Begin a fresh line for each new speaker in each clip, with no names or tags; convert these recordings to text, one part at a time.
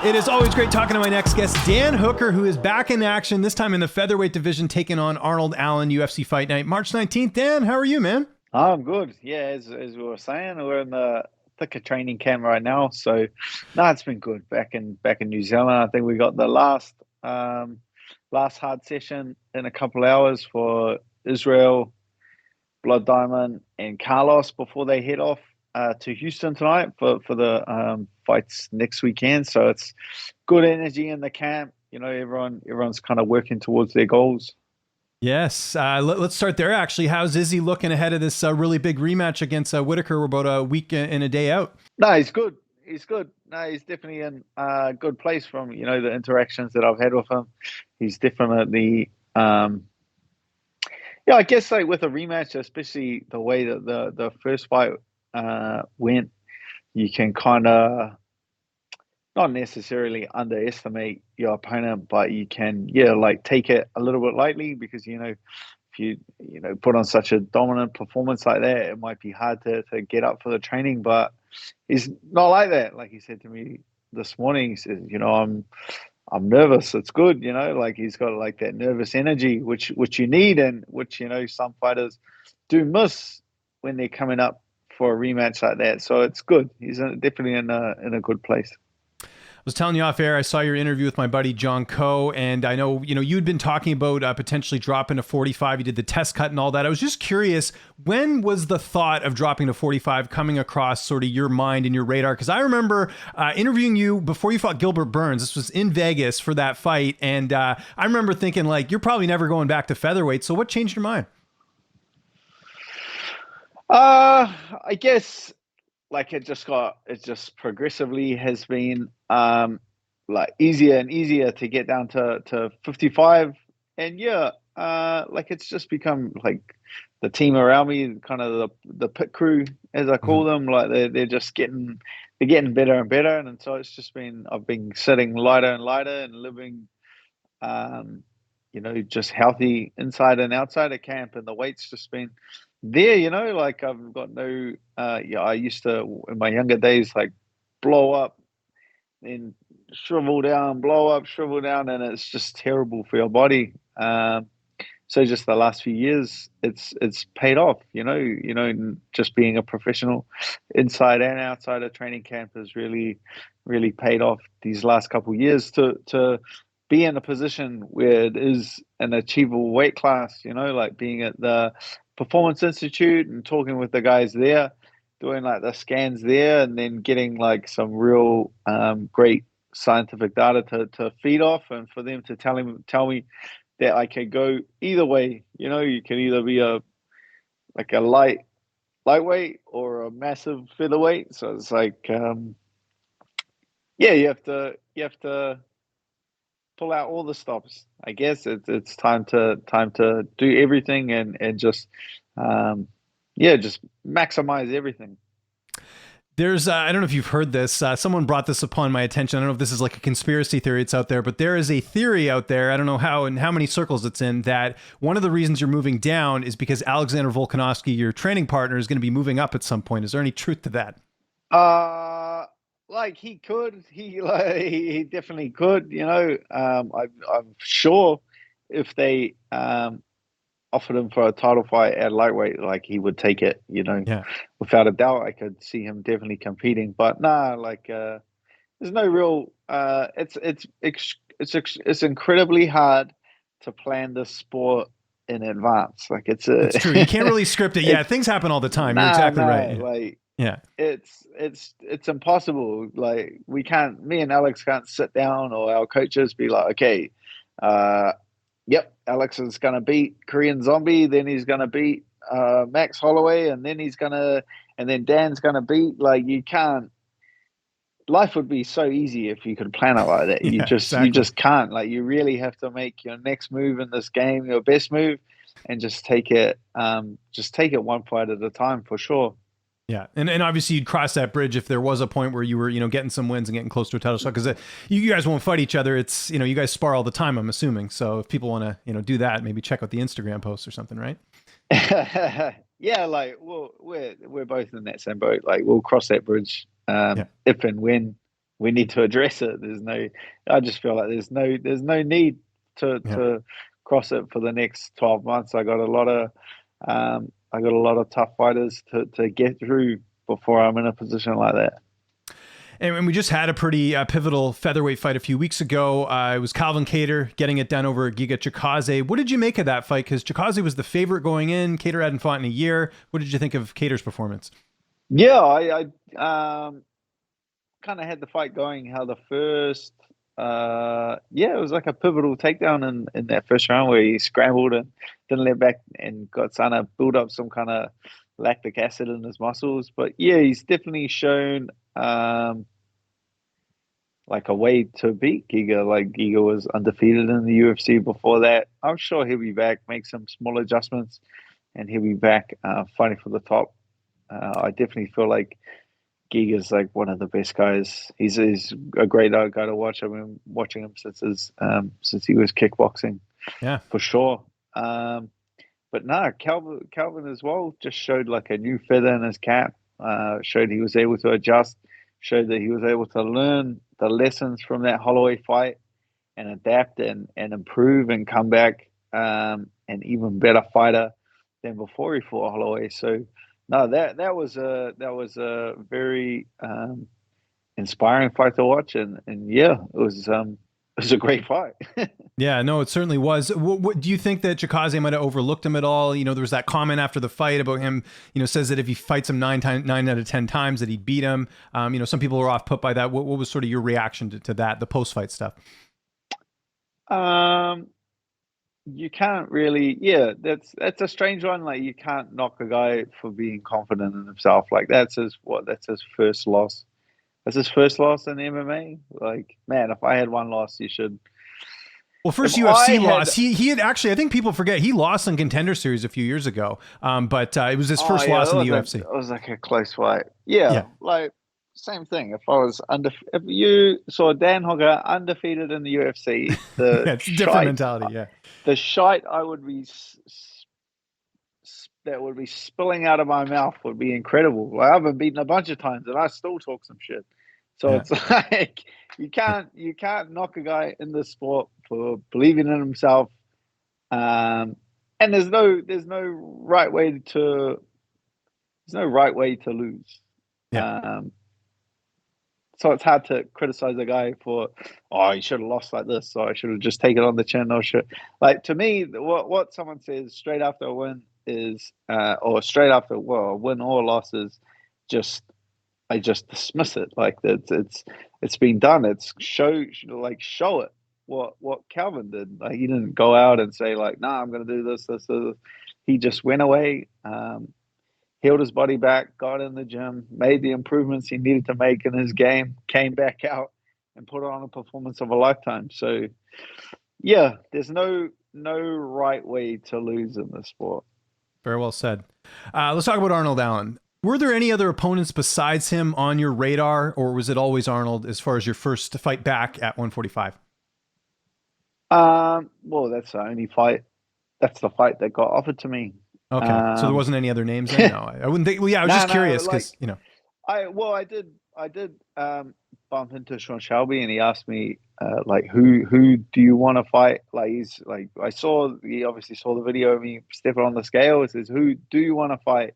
It is always great talking to my next guest, Dan Hooker, who is back in action, this time in the featherweight division, taking on Arnold Allen, UFC Fight Night, March 19th. Dan, how are you, man?
I'm good. Yeah, as we were saying, we're in the thick of training camp right now. So, no, it's been good. Back in New Zealand, I think we got the last hard session in a couple hours for Israel, Blood Diamond, and Carlos before they head off to Houston tonight for the fights next weekend. So it's good energy in the camp. You know, everyone's kind of working towards their goals.
Yes. Let's start there, actually. How's Izzy looking ahead of this really big rematch against Whitaker? We're about a week and a day out.
No, he's good. He's good. No, he's definitely in a good place from, the interactions that I've had with him. He's definitely, I guess like with a rematch, especially the way that the first fight went, you can kind of not necessarily underestimate your opponent, but you can, take it a little bit lightly because, if you, put on such a dominant performance like that, it might be hard to get up for the training, but he's not like that. Like he said to me this morning, he says, I'm nervous. It's good, like he's got like that nervous energy, which you need and which, some fighters do miss when they're coming up for a rematch like that. So it's good. He's definitely in a good place.
I was telling you off air, I saw your interview with my buddy John Coe, and I know, you'd been talking about potentially dropping to 45. You did the test cut and all that. I was just curious, when was the thought of dropping to 45 coming across sort of your mind and your radar? Because I remember interviewing you before you fought Gilbert Burns. This was in Vegas for that fight, and I remember thinking, like, you're probably never going back to featherweight. So what changed your mind?
I guess like it just progressively has been like easier and easier to get down to 55, and like it's just become like the team around me, kind of the pit crew as I call them, like they're just getting better and better, and so it's just been I've been sitting lighter and lighter and living just healthy inside and outside of camp, and the weight's just been there, like I've got no, I used to, in my younger days, like blow up and shrivel down, blow up, shrivel down, and it's just terrible for your body. So just the last few years, it's paid off, just being a professional inside and outside of training camp has really, really paid off these last couple of years to be in a position where it is an achievable weight class, like being at the Performance Institute and talking with the guys there, doing like the scans there, and then getting like some real great scientific data to feed off, and for them to tell me that I can go either way. You can either be a lightweight or a massive featherweight. So it's like you have to pull out all the stops. I guess it's time to do everything and just just maximize everything.
There's, I don't know if you've heard this. Someone brought this upon my attention. I don't know if this is like a conspiracy theory that's out there, but there is a theory out there. I don't know how and how many circles it's in, that one of the reasons you're moving down is because Alexander Volkanovski, your training partner, is going to be moving up at some point. Is there any truth to that?
Like he could, he definitely could. I'm sure if they offered him for a title fight at lightweight, like he would take it.
Yeah.
Without a doubt, I could see him definitely competing. But nah, like there's no real. It's incredibly hard to plan this sport in advance. Like it's
true. You can't really script it. Yeah, things happen all the time. You're exactly right. Yeah.
Like.
Yeah,
it's impossible. Like me and Alex can't sit down, or our coaches be like, okay, yep, Alex is gonna beat Korean Zombie, then he's gonna beat Max Holloway, and then Dan's gonna beat. Like you can't. Life would be so easy if you could plan it like that.
Yeah, exactly.
You just can't. Like you really have to make your next move in this game your best move, and just take it one fight at a time for sure.
Yeah, and obviously you'd cross that bridge if there was a point where you were, getting some wins and getting close to a title shot, because you guys won't fight each other. It's, you guys spar all the time, I'm assuming. So if people want to, do that, maybe check out the Instagram posts or something, right?
Yeah, like we're both in that same boat. Like we'll cross that bridge if and when we need to address it. I just feel like there's no need
Yeah.
to cross it for the next 12 months. I got a lot of tough fighters to get through before I'm in a position like that.
And we just had a pretty pivotal featherweight fight a few weeks ago. It was Calvin Kattar getting it done over Giga Chikadze. What did you make of that fight? Because Chikadze was the favorite going in. Kattar hadn't fought in a year. What did you think of Kattar's performance?
Yeah, I kind of had the fight going. How the first, yeah, it was like a pivotal takedown in that first round where he scrambled and didn't let back and got Sana build up some kind of lactic acid in his muscles. But yeah, he's definitely shown like a way to beat Giga. Like Giga was undefeated in the UFC before that. I'm sure he'll be back, make some small adjustments, and he'll be back fighting for the top. I definitely feel like Giga's like one of the best guys. He's a great guy to watch. I've been watching him since he was kickboxing,
Yeah.
for sure. But no, Calvin as well just showed like a new feather in his cap. Showed he was able to adjust. Showed that he was able to learn the lessons from that Holloway fight and adapt and improve and come back an even better fighter than before he fought Holloway. So no, that was a very inspiring fight to watch, and yeah, it was a great fight.
Yeah, no, it certainly was. What do you think that Chikadze might have overlooked him at all? You know, there was that comment after the fight about him, you know, says that if he fights him 9 out of 10 times that he'd beat him. You know, some people were off put by that. What was sort of your reaction to that, the post-fight stuff?
um, you can't really, yeah, that's a strange one. Like you can't knock a guy for being confident in himself. Like that's his first loss. That's his first loss in MMA. Like, man, if I had one loss, you should.
Well,
If
first
I
UFC
had,
loss. He had actually, I think people forget, he lost in Contender Series a few years ago. But it was his
oh
first
yeah,
loss in the UFC.
it was like a close fight. Yeah,
Yeah.
like same thing. If you saw Dan Hogger undefeated in the UFC,
Yeah, it's a different mentality. Yeah.
the shite I would be that would be spilling out of my mouth would be incredible. Like I've been beaten a bunch of times and I still talk some shit. So
Yeah.
it's like you can't knock a guy in this sport for believing in himself. And there's no right way to lose.
Yeah.
Um, so it's hard to criticize a guy for, oh, he should have lost like this, or I should have just taken it on the chin, or should like to me, what someone says straight after a win is, or straight after a win or loss is just I just dismiss it like it's been done. It's show it what Calvin did. Like he didn't go out and say like, nah, I'm gonna do this. He just went away. Healed his body back, got in the gym, made the improvements he needed to make in his game, came back out and put on a performance of a lifetime. So yeah, there's no right way to lose in this sport.
Very well said. Let's talk about Arnold Allen. Were there any other opponents besides him on your radar, or was it always Arnold as far as your first fight back at 145?
Well, that's the only fight. That's the fight that got offered to me.
Okay, so there wasn't any other names then? No, I wouldn't think. Well, yeah, I was just curious because, you know.
I did bump into Sean Shelby and he asked me like who do you want to fight? Like he's like he obviously saw the video of me stepping on the scale. He says, who do you want to fight?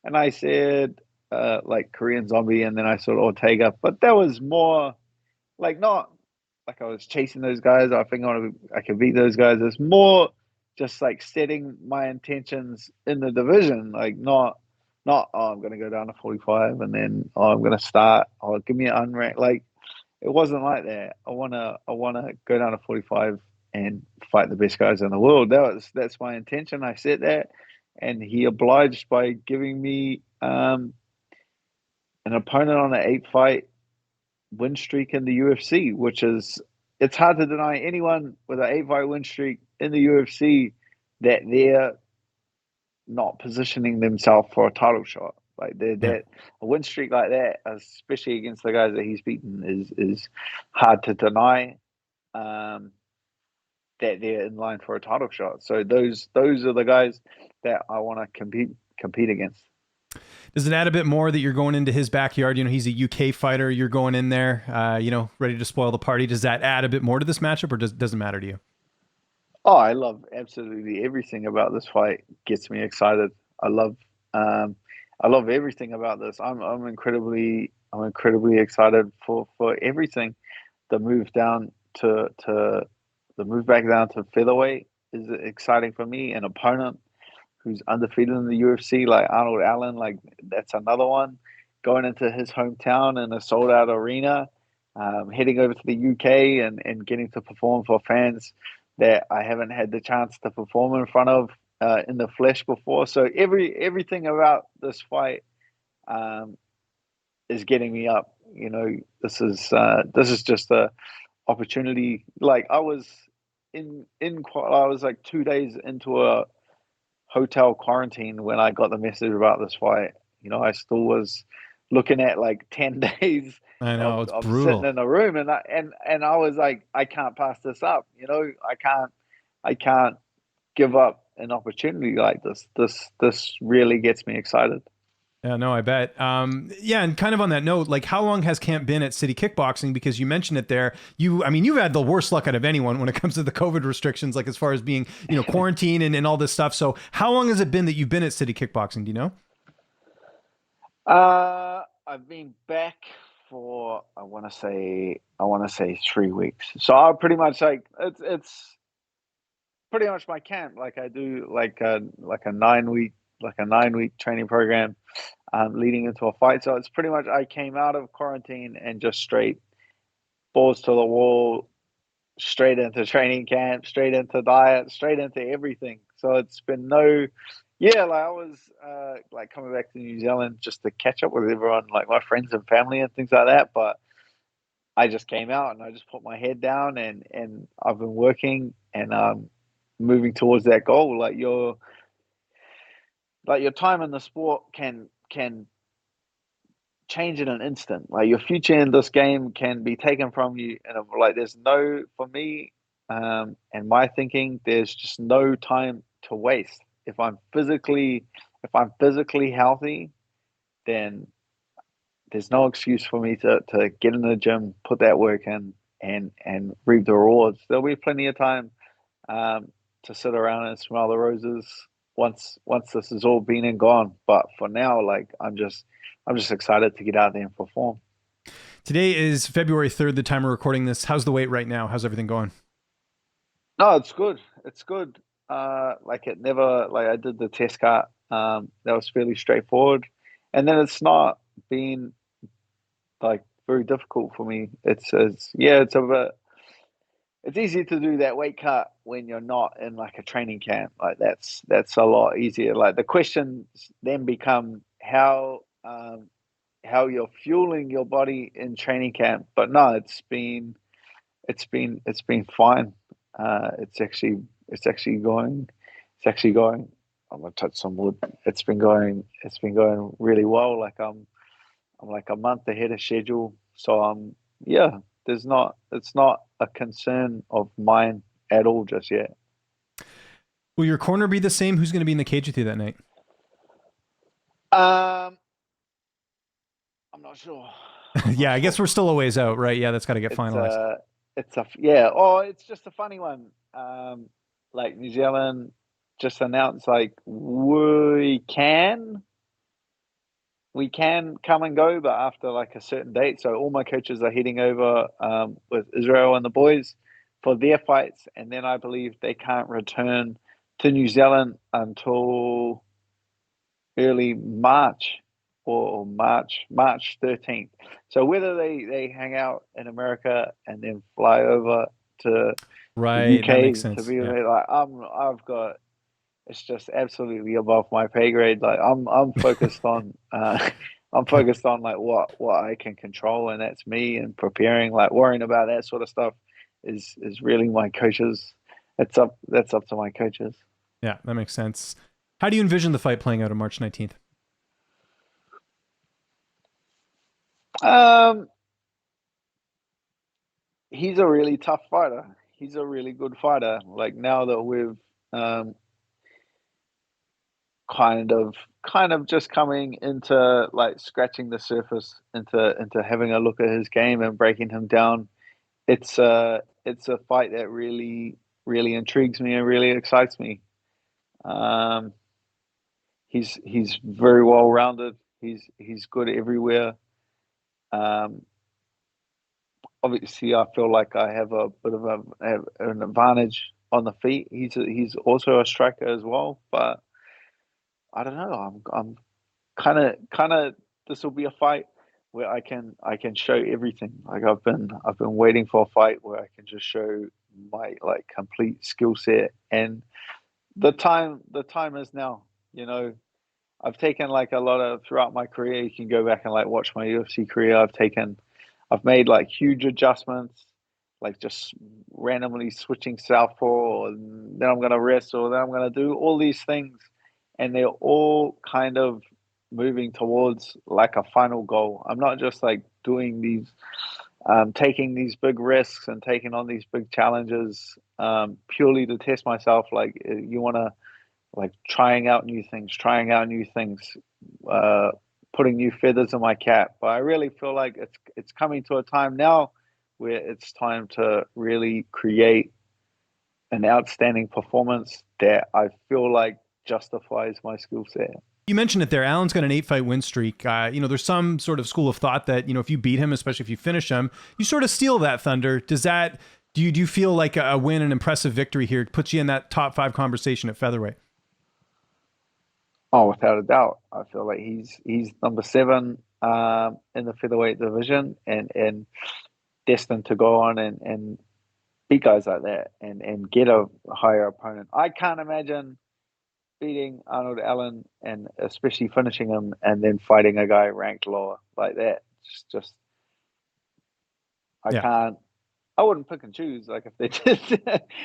And I said like Korean Zombie, and then I saw Ortega. But that was more like not like I was chasing those guys. I think I could beat those guys. It's more just like setting my intentions in the division, like not oh, I'm going to go down to 45 and then oh, I'm going to start. Oh, give me an unranked. Like it wasn't like that. I wanna go down to 45 and fight the best guys in the world. That's my intention. I said that, and he obliged by giving me an opponent on an 8 fight win streak in the UFC, which is it's hard to deny anyone with an 8 fight win streak in the UFC that they're not positioning themselves for a title shot. Like
Yeah.
that a win streak like that, especially against the guys that he's beaten, is hard to deny. That they're in line for a title shot. So those are the guys that I want to compete against.
Does it add a bit more that you're going into his backyard? You know, he's a UK fighter. You're going in there, you know, ready to spoil the party. Does that add a bit more to this matchup, or doesn't matter to you?
Oh, I love absolutely everything about this fight. Gets me excited. I love, um, I love everything about this. I'm incredibly excited for everything. The move down to the move back down to featherweight is exciting for me. An opponent who's undefeated in the UFC, like Arnold Allen, like that's another one. Going into his hometown in a sold out arena, heading over to the UK and getting to perform for fans that I haven't had the chance to perform in front of in the flesh before. So everything about this fight um, is getting me up. You know, this is just a opportunity. Like I was like 2 days into a hotel quarantine when I got the message about this fight. You know, I still was looking at like 10 days
I know it's
of sitting
brutal.
in a room and I was like, I can't pass this up. You know, I can't give up an opportunity like this. This really gets me excited.
Yeah, no, I bet. Yeah, and kind of on that note, like how long has camp been at City Kickboxing? Because you mentioned it there. I mean, you've had the worst luck out of anyone when it comes to the COVID restrictions, like as far as being, you know, quarantine and all this stuff. So how long has it been that you've been at City Kickboxing? Do you know?
I've been back for I want to say 3 weeks. So I pretty much like it's pretty much my camp. Like I do like a 9 week like a 9 week training program leading into a fight. So it's pretty much I came out of quarantine and just straight balls to the wall, straight into training camp, straight into diet, straight into everything. So it's been no, yeah, like I was like coming back to New Zealand just to catch up with everyone, like my friends and family and things like that. But I just came out and I just put my head down and I've been working and moving towards that goal. Like your time in the sport can change in an instant. Like your future in this game can be taken from you, and like there's no for me, and my thinking, there's just no time to waste. If I'm physically healthy, then there's no excuse for me to get in the gym, put that work in, and reap the rewards. There'll be plenty of time um, to sit around and smell the roses once this has all been and gone. But for now, like I'm just excited to get out there and perform.
Today is February 3rd, the time we're recording this. How's the weight right now? How's everything going?
No, it's good. It's good. Like it never like I did the test cut. That was fairly straightforward, and then it's not been like very difficult for me. It's yeah, it's a bit. It's easy to do that weight cut when you're not in like a training camp. Like that's a lot easier. Like the questions then become how you're fueling your body in training camp. But no, it's been fine. It's actually going. It's actually going. I'm gonna touch some wood. It's been going really well. I'm like a month ahead of schedule. So yeah. There's not. It's not a concern of mine at all just yet.
Will your corner be the same? Who's going to be in the cage with you that night?
Um, I'm not sure. I'm not
Yeah, I guess
sure.
we're still a ways out, right? Yeah, that's got to get
It's
finalized.
yeah. Oh, it's just a funny one. Like New Zealand just announced like we can come and go, but after like a certain date. So all my coaches are heading over with Israel and the boys for their fights, and then I believe they can't return to New Zealand until early March or March 13th. So whether they hang out in America and then fly over to the
Right, that makes
UK to
sense.
be with
Yeah.
me, like I've got it's just absolutely above my pay grade. Like I'm focused on I'm focused on like what I can control, and that's me and preparing. Like worrying about that sort of stuff is really my coaches. That's up to my coaches.
Yeah, that makes sense. How do you envision the fight playing out on March 19th?
Um, he's a really tough fighter. He's a really good fighter. Like now that um kind of just coming into like scratching the surface into having a look at his game and breaking him down. It's a fight that really intrigues me and really excites me. Um, he's very well rounded. He's good everywhere. Um, Obviously, I feel like I have a bit of have an advantage on the feet. He's also a striker as well, but I don't know. I'm kind of this will be a fight where I can show everything. Like I've been waiting for a fight where I can just show my like complete skill set, and the time is now. You know, I've taken like a lot of throughout my career. You can go back and like watch my UFC career. I've made like huge adjustments, like just randomly switching southpaw, and then I'm gonna wrestle, then I'm gonna do all these things, and they're all kind of moving towards like a final goal. I'm not just like doing these, taking these big risks and taking on these big challenges purely to test myself. Like you want to like trying out new things, uh, putting new feathers in my cap. But I really feel like it's coming to a time now where it's time to really create an outstanding performance that I feel like justifies my skill set.
You mentioned it there. Allen's got an 8-fight win streak. There's some sort of school of thought that, if you beat him, especially if you finish him, you sort of steal that thunder. Do you feel like a win, an impressive victory here puts you in that top 5 conversation at featherweight?
Oh, without a doubt, I feel like he's number 7 in the featherweight division, and destined to go on and beat guys like that and get a higher opponent. I can't imagine beating Arnold Allen and especially finishing him and then fighting a guy ranked lower like that. Just I
Yeah.
can't. I wouldn't pick and choose like if they did.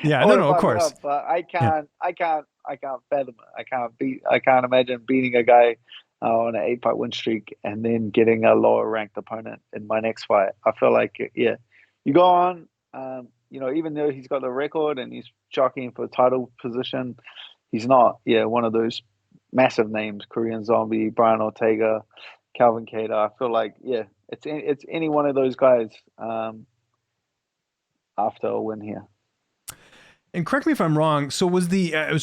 Yeah.
I
No,
would
no, of
have it
course.
up, but I
Yeah.
can't. I can't fathom it. I can't imagine beating a guy on an 8-fight win streak and then getting a lower ranked opponent in my next fight. I feel like yeah, you go on. Even though he's got the record and he's jockeying for title position, he's not, one of those massive names, Korean Zombie, Brian Ortega, Calvin Kattar. I feel like, it's any one of those guys after a win here.
And correct me if I'm wrong. So I was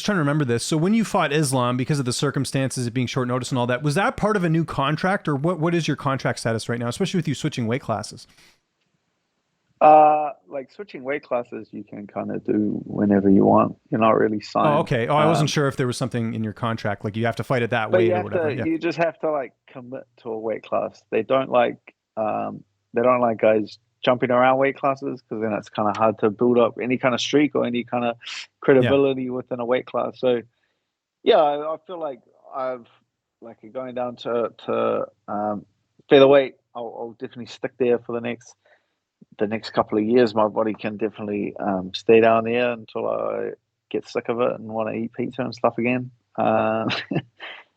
trying to remember this. So when you fought Islam, because of the circumstances of being short notice and all that, was that part of a new contract, or what is your contract status right now, especially with you switching weight classes?
Like switching weight classes, you can kind of do whenever you want. You're not really
Oh,
signed.
okay. Oh, I wasn't sure if there was something in your contract, like you have to fight at that
But
weight or whatever. Yeah.
you just have to like commit to a weight class. They don't like guys jumping around weight classes because then it's kind of hard to build up any kind of streak or any kind of
Yeah.
credibility within a weight class. So yeah, I feel like I've like going down to featherweight. I'll definitely stick there for the next couple of years. My body can definitely stay down there until I get sick of it and want to eat pizza and stuff again.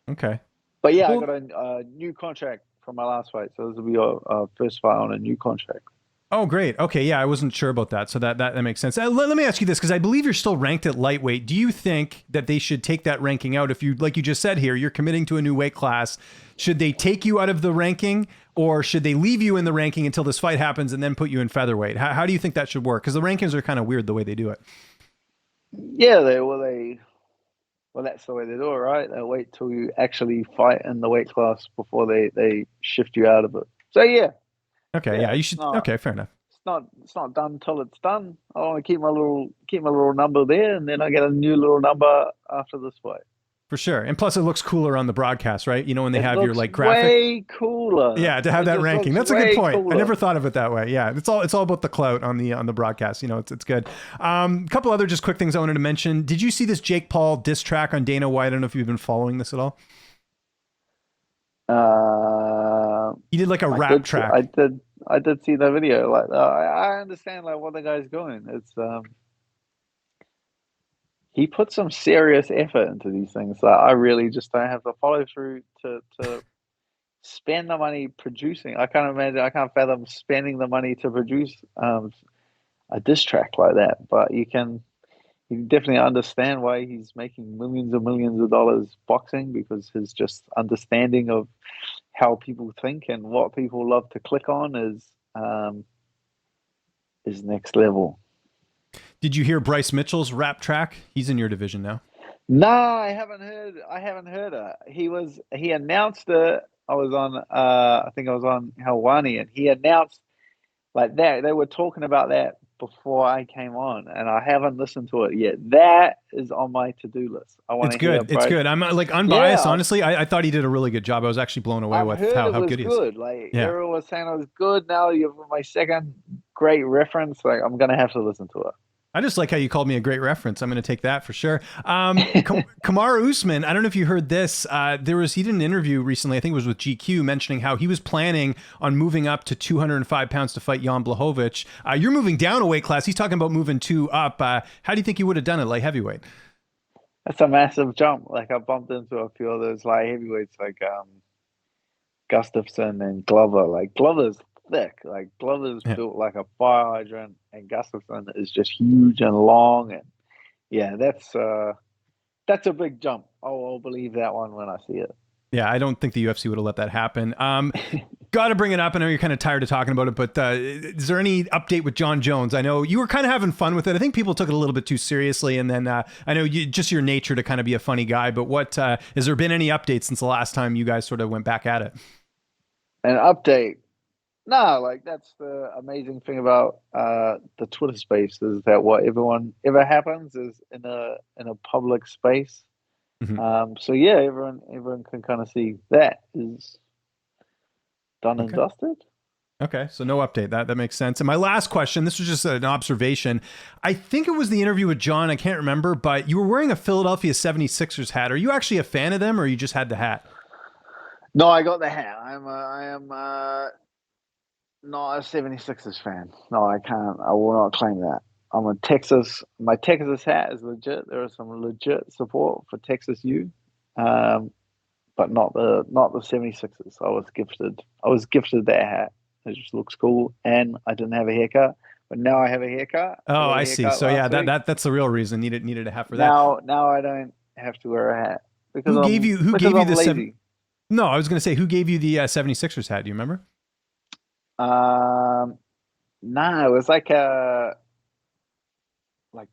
Okay.
But yeah, I got
Well,
a new contract from my last fight, so this will be our first fight on a new contract.
oh, great. Okay, yeah, I wasn't sure about that, so that makes sense. Let me ask you this, because I believe you're still ranked at lightweight. Do you think that they should take that ranking out? If you, like you just said here, you're committing to a new weight class, should they take you out of the ranking, or should they leave you in the ranking until this fight happens and then put you in featherweight? How do you think that should work? Because the rankings are kind of weird the way they do it.
Yeah, well, that's the way they do it, right? They wait till you actually fight in the weight class before they shift you out of it. So
Okay, yeah, you
it's
should.
not
Okay, fair enough.
it's not done till it's done. I want to keep my little number there, and then I get a new little number after this fight.
For sure. And plus, it looks cooler on the broadcast, right? When they
It
have your
looks
like graphic.
way cooler.
Yeah, to have
It
that
just
ranking.
looks
That's a good
way
point. I
cooler.
never thought of it that way. Yeah, it's all about the clout on the broadcast. It's good. A couple other just quick things I wanted to mention. Did you see this Jake Paul diss track on Dana White? I don't know if you've been following this at all.
Uh,
He did like a
I
rap
did,
track.
I did see the video. Like, I understand like what the guy's doing. It's he put some serious effort into these things. Like, I really just don't have the follow through to spend the money producing. I can't imagine. I can't fathom spending the money to produce a diss track like that. But you definitely understand why he's making millions and millions of dollars boxing, because his just understanding of how people think and what people love to click on is next level.
Did you hear Bryce Mitchell's rap track? He's in your division now.
No, I haven't heard. I haven't heard it. He announced it. I was on. I think I was on Helwani, and he announced like that. They were talking about that before I came on, and I haven't listened to it yet. That is on my to-do list. I want
It's
to hear.
good. It's good. I'm like unbiased,
Yeah,
honestly. I thought he did a really good job. I was actually blown away
I've
with
heard
how
it was
good he is.
good. Like
Yeah.
everyone was saying it was good. Now you have my second great reference. Like I'm gonna have to listen to it.
I just like how you called me a great reference. I'm going to take that for sure. Kamaru Usman, I don't know if you heard this. He did an interview recently, I think it was with GQ, mentioning how he was planning on moving up to 205 pounds to fight Jan Blachowicz. You're moving down a weight class. He's talking about moving 2 up. How do you think you would have done it, light heavyweight?
That's a massive jump. Like I bumped into a few of those light heavyweights, like Gustafsson and Glover. Like Glover's thick. Like Glover's built like a fire hydrant, and Gustafsson is just huge and long. And yeah, that's a big jump. I'll believe that one when I see it.
Yeah, I don't think the UFC would have let that happen. Got to bring it up. I know you're kind of tired of talking about it, but is there any update with Jon Jones? I know you were kind of having fun with it. I think people took it a little bit too seriously, and then I know just your nature to kind of be a funny guy. But what has there been any updates since the last time you guys sort of went back at it?
An update? No, like that's the amazing thing about the Twitter space is that whatever happens is in a public space. Mm-hmm. So yeah, everyone can kind of see that is done and dusted.
Okay, so no update. That makes sense. And my last question, this was just an observation. I think it was the interview with John, I can't remember, but you were wearing a Philadelphia 76ers hat. Are you actually a fan of them, or you just had the hat?
No, I got the hat. I am not a 76ers fan. No, I can't. I will not claim that. I'm a Texas. My Texas hat is legit. There is some legit support for Texas U, but not the 76ers. I was gifted that hat. It just looks cool, and I didn't have a haircut, but now I have a haircut.
Oh, I see. So yeah, that's the real reason. Needed a hat for that.
Now I don't have to wear a hat because
who gave you the
lazy.
No, I was going to say, who gave you the 76ers hat? Do you remember?
No, it was like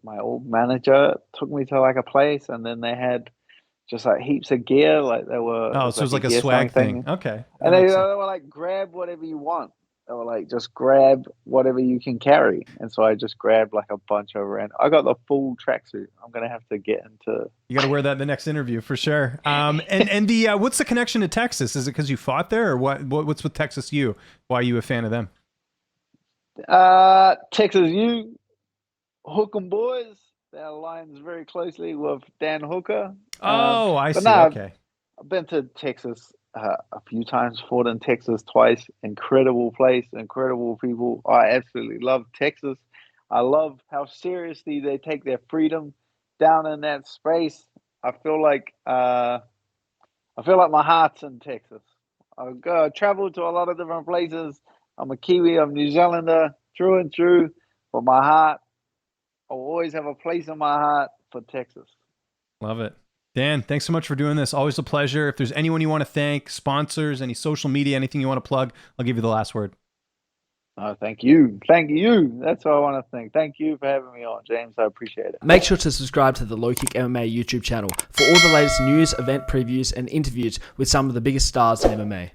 my old manager took me to like a place, and then they had just like heaps of gear. Like they were.
Oh, so it was like a swag thing. Okay.
And they were like, grab whatever you want. They were like, just grab whatever you can carry. And so I just grabbed like a bunch of random. I got the full tracksuit. I'm gonna have to get into.
You got to wear that in the next interview for sure. And the what's the connection to Texas? Is it because you fought there, or what's with Texas U? Why are you a fan of them?
Texas U, Hook'em boys. That aligns very closely with Dan Hooker.
Oh, I see.
No,
okay.
I've been to Texas a few times, fought in Texas twice. Incredible place, incredible people. I absolutely love Texas. I love how seriously they take their freedom down in that space. I feel like my heart's in Texas. I travel to a lot of different places. I'm a Kiwi, I'm New Zealander, through and through. But my heart, I'll always have a place in my heart for Texas.
Love it. Dan, thanks so much for doing this. Always a pleasure. If there's anyone you want to thank, sponsors, any social media, anything you want to plug, I'll give you the last word.
Oh, thank you. Thank you. That's what I want to thank. Thank you for having me on, James. I appreciate it.
Make sure to subscribe to the LowKick MMA YouTube channel for all the latest news, event previews, and interviews with some of the biggest stars in MMA.